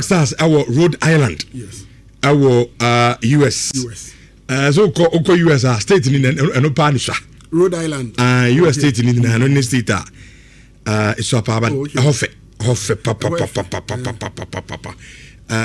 Stars our Rhode Island. Yes. Our US. So ko US state ni no panisha. Rhode Island. US state ni na no state it's so pa hofe papa.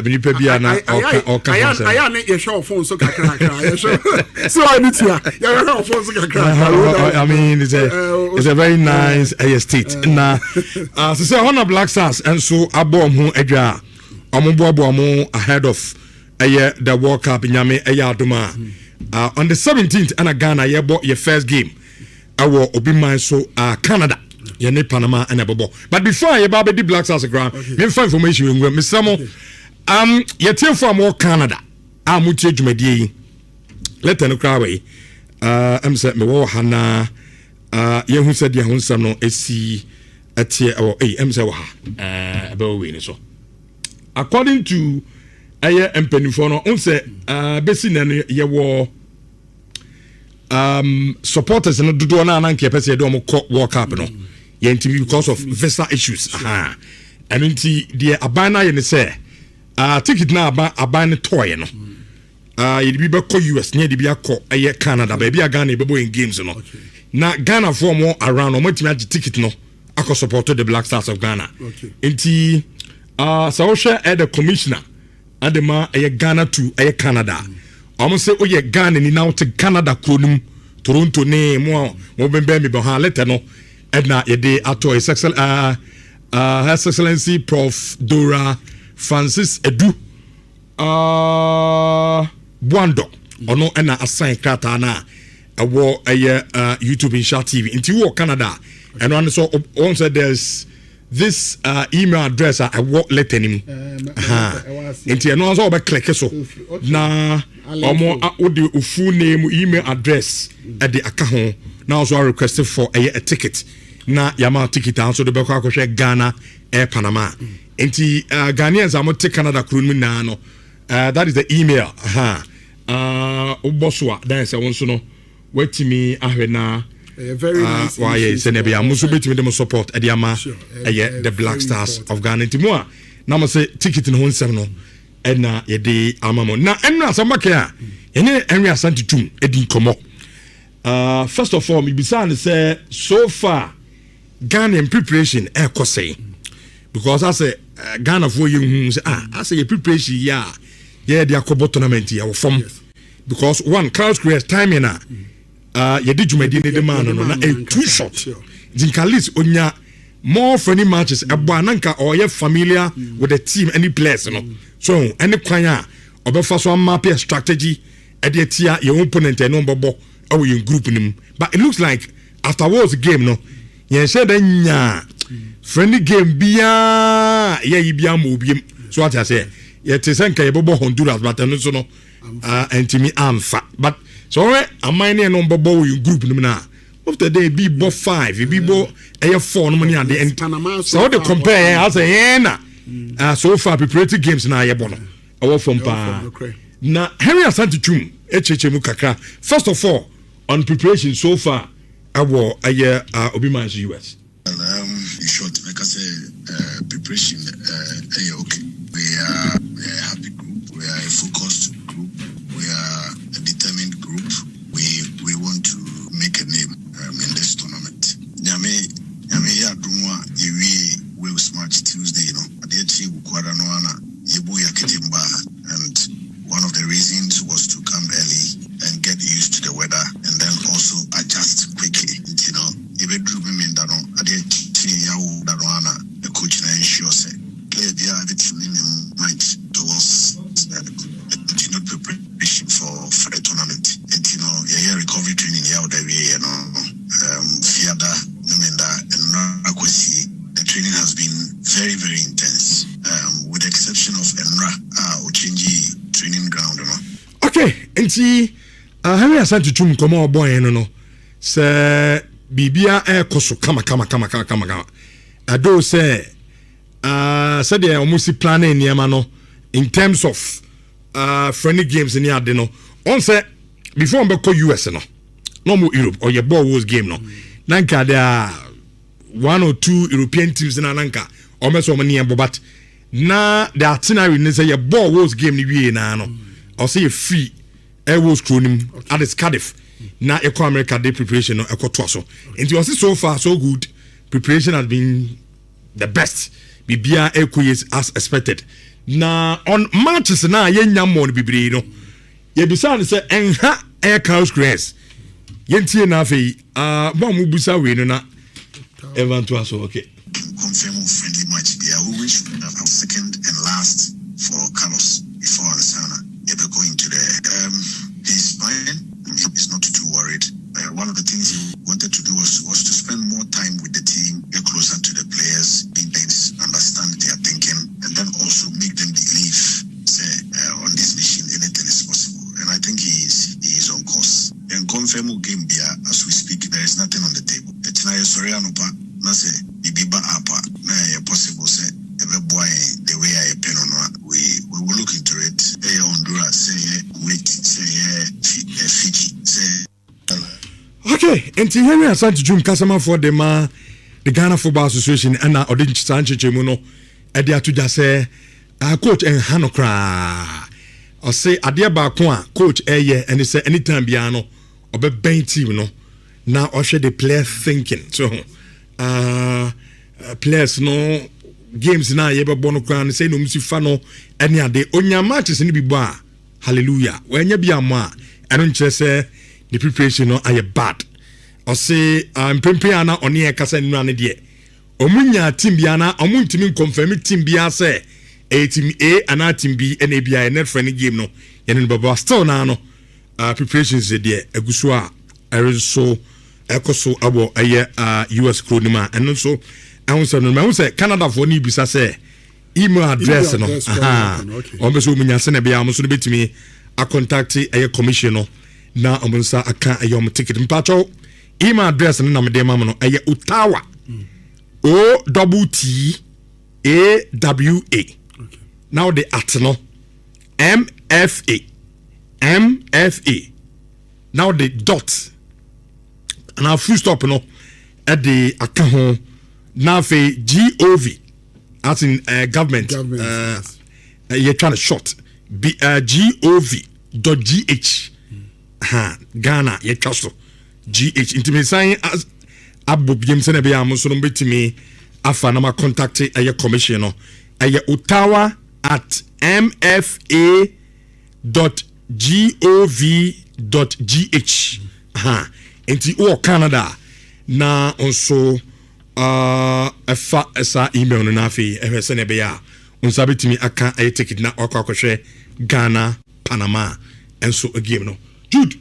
Bini pe bia na oka I your show phone so kakra. So I need to your phone so kakra. I mean it's a very nice state. Na so say Honor Black Stars and so abom ho adwa omo ahead of the World Cup nyame aduma. On the 17th and Ghana ye bought your first game. Our obiman so Canada. Ye ne Panama and Abobo. But before ye ba be Black Stars ground, me find information we me samo ye tell for more Canada. Amutie dwumadie. Let no cry way. Am say me wo hana ye hu said ye hu sam no esi atie am say wo ha about we ni so. According to aye empanifo no on say besi na ye wo supporters no dodo na nke pese do mo World Cup no ye nti because of visa issues and nti the abana ye ne say ticket na abana toy no ye bi be ko US ne bi akọ aye Canada ba bi Ghana be boy in games no na Ghana for more around no matimi agi ticket no akọ support the Black Stars of Ghana nti so share the commissioner adema aye Ghana to aye Canada almost say oye Ghana ni now to Canada kronum Toronto ne mo bembe me be ha letter no edna ye de ato His Excellency Prof Dora Francis Edu Buando ono ena assign krata na awo aye YouTube in Shark TV into wo Canada and one so on said there's this email address I work letter him into no so be click so na omo the full name email address at the account now so I requested for a ticket na yama ticket and so the be kwa share Ghana Air Panama into Ghanaians am take Canada crew na no that is the email oboswa then say won so no wetimi ahwena very nice. Why is Senebia Musu bit with them support Ediama the Black Stars of Ghana Timua. Now say ticket in home seven and ye de amamo. Now and Samaka any area Santitum Edin Komo. First of all, me bisan say so far Ghana in preparation say because I say Ghana for you I say preparation yeah the Akobo tournament here from because one crowd creates time in ye did you medine the man no na too short Zinkalis onya more friendly matches abananka or ye familiar with the team any players no so any kwanya obefa so map strategy e de tia your opponent no bobo or your group nim but it looks like afterwards game no ye say the nya friendly game bia ye bia mo biem so what I say ye te senka ye bobo Honduras but no so no antimi amfa but so a mine no bobo you group no na after day be bo 5 be bo 4 no money and the so the compare as a na so far preparatory games na ye bono our from pa na Henry Asante Twum mu kakra first of all on preparation so far our obiman's US in short like I say preparation okay we are a happy group we are a focused group we are a determined group. We want to make a name in this tournament. Nyame ya dumwa yewi will smart Tuesday no. Adechi ukwara no ana yebu ya ketimba and one of the reasons was to come early and get used to the weather and then also adjust quickly. You know, ebe drew me in that no. Adechi ya u that no ana the coach na ensure say play there everything in mind towards continued preparation for the tournament. And you know, recovery training here the way, you know, Fiada, Numenda, and Akwesi. The training has been very, very intense. With the exception of Enra, Ochenji training ground, you know. Okay, and see, Henry Asante Twum come on boy, no, say Bibia air koso kama. I do say, said they almost planning Yamano in terms of friendly games in the no. On say before we go US no more Europe or your ball was game no. Nanka there are 1 or 2 European teams in Ananka almost so many but na the itinerary ne say your ball was game ni wie na no or say free air was cronim at the Cardiff na eco America day preparation no eco to so and you see so far so good preparation has been the best bibia eco is as expected na on matches na yenya mo no bibiri no ye bisa say enha air cows grass yentie na afei ba mu busa we no na Evan to us okay confirm friendly match there we wish our second and last for Carlos before the sauna ever going to the he's fine. He's not too worried. One of the things he wanted to do was to spend more time with the team, get closer to the players, understand their thinking, and then also make them believe say on this mission anything is possible. And I think he is on course. And confirm game there as we speak, there is nothing on the table. Sorry, Anopa, na say bibiba apa na possible say boy the way I pen on we will look into it. Honduras say Kuwait say Fiji say okay enti Henry Asante Jum kasama for the Ghana Football Association and odin Sanche mu no e dia to just say coach en hanokra o say ade ba ko a coach eye and say anytime bia no obeben team no na o share the player thinking so players no games na ye be bono kran say no msifa no ene ade onya matches ni bibo a hallelujah wanya bia mo a eno nche say the preparation no aye bad o say mpempe ana oni e kasa nnu ane de omunya team bia na omuntimi confirm team bia say team A ana team B ene bia e net friend game no ene baba still na no preparations de aguso a so ekoso abo aye US kronima eno so ahunso no ma say Canada for ni bisa say email address no o so munya se na bia mo so betimi a contact aye commission no na omunsa aka aye om ticket mpacho email address no na me de ma no aye Ottawa OTTAWA now the at no MFA now the dot and our full stop no at the account now for GOV as in government you're trying to short gov.gh Ghana you trust GH intimate sign as Abu James and Abia Muslim betimi afa na ma contact a commission no a Ottawa at mfa.gov.gh enti o Canada na also efa esa email no na fi ehwese na be ya unsa betimi aka a ticket na akwa Ghana Panama enso a game no Jude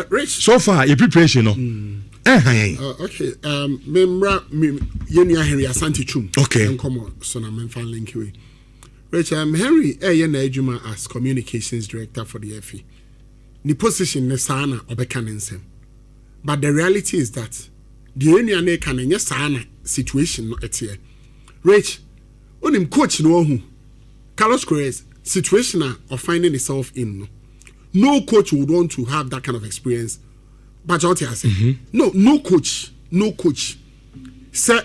Rich so far your preparation no okay memra yenia Henry Asante Chum okay come on so na men fan link we Rich Henry na adwuma as communications director for the FA ni position ne sana obeka nsem but the reality is that the yenia na kan nya sana situation no etie Rich onim coach no hu Carlos Queiroz situation of finding himself in no coach would want to have that kind of experience. But what I say, no coach. Say,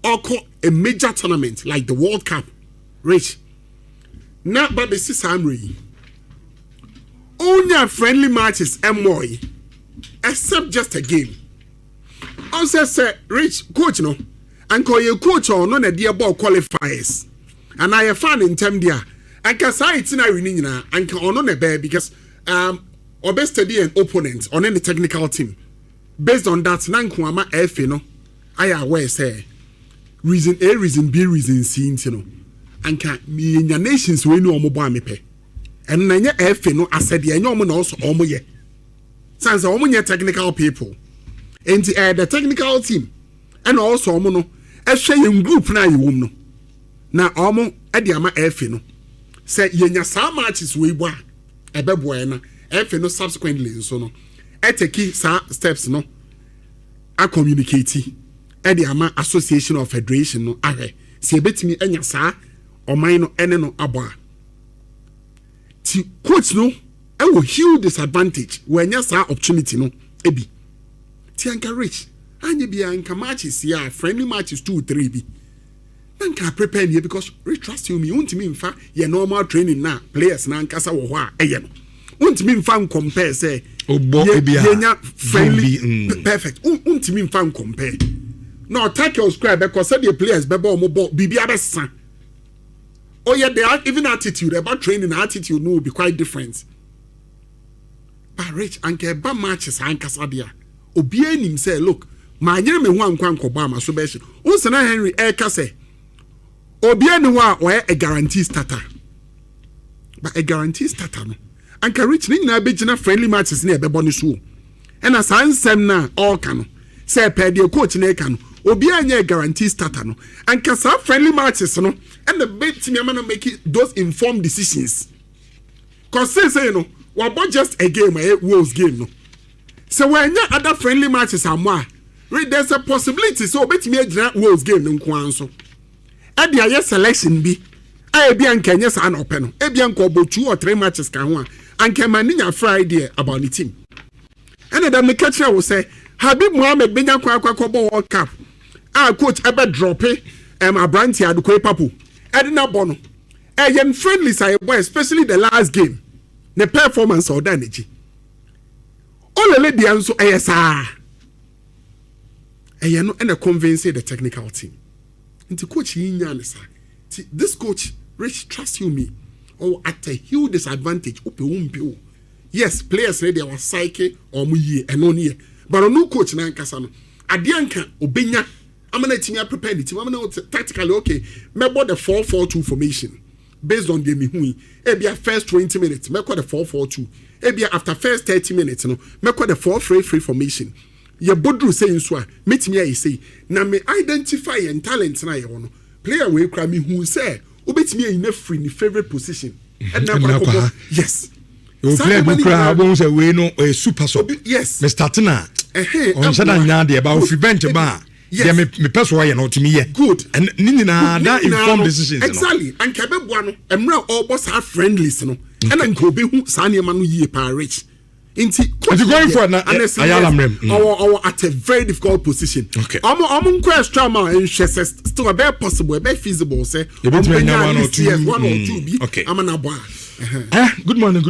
a major tournament like the World Cup, Rich. Not but the Samri. Only friendly matches and more, except just a game. Also say, Rich, coach no, and call your coach or none of dear ball qualifiers. And I have found in term there. I can say it's not winning now, and can on a bear because or best study an opponent on any technical team. Based on that, Nankwama F, you know, I aware say reason A, reason B, reason C, you know, and can me in your nations we know mobile me pay. And Nanya F, you know, I said, yeah, no one also omoye. Sans omoye technical people. And the technical team, and also omono, a shame group na you no. Na omo Ediama F, you know, say, yenya sa matches we wa. Ebebuena F no subsequently so no eteki sa steps no a communicate e the ama association of federation no ahe se betimi anya sa oman no ene no abo ti coach no e wo huge disadvantage when nya sa opportunity no ebi ti encourage anya bi anka matches ya friendly matches 2-3 bi Nanka prepare here because trust you me won't mean fa your normal training na players na nkasa wo ho a eye no won't mean fa compare say friendly perfect won't mean fa compare no tackle square because the players be ball mo ball bibi abesa oh yeah they even attitude about training attitude no will be quite different but Rich anke ba matches ankasa dia obi anim say look ma nyere me ho ankwa nkoba ma so be shi unsana Henry eka say obi anyone or a guarantee starter. But a guarantee starter no. And can reach ni na be friendly matches near be bonus so. And as ansem na all can. Say per the coach na can. Obi anya guarantee starter no. And can some friendly matches no. And the big team man make it those informed decisions. Cause say no, we about just a game a Wolves game no. So when other friendly matches are more, there's a possibility so bet me a Wolves game no kwanso. Adi aye selection bi bi anka nya sa na ope no bi anka obo 2 or 3 matches kan ho anka maninya Friday about the team and then me catch will say Habib Mohammed benya kwakwakobo World Cup coach ebe drop Abranti adukwe papu na bono yen friendly say boy especially the last game the performance or energy olele dia nso sa no and convince the technical team. Into coach this coach Rich trust you me or at a huge disadvantage yes players ready our psyche or muye and no year but no coach na nkasa no adianka obenya amana team prepare the team amana tactically okay mebo the 4-4-2 formation based on the mihui ebia first 20 minutes meko the 4-4-2 ebia after first 30 minutes no meko the 4-3-3 formation. Ye bodru saying so metimi ayi say na me identify and talent na ye wono player we kra me hu say obetimi ayi na free ni favorite position and na yes you play go kra bo say we no super so yes me start na on sada nya de ba ofi bench ba ye me person why no timi ye good and ni na that informed decisions exactly and kebeboa no emra all boss are friendlies no and nko be hu sa ne ma no yie pa Rich. But you're going for our at a very difficult position. Okay. I'm question and still very possible, very feasible. Say, one or two. Okay. I'm an Good morning.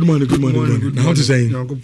How to say?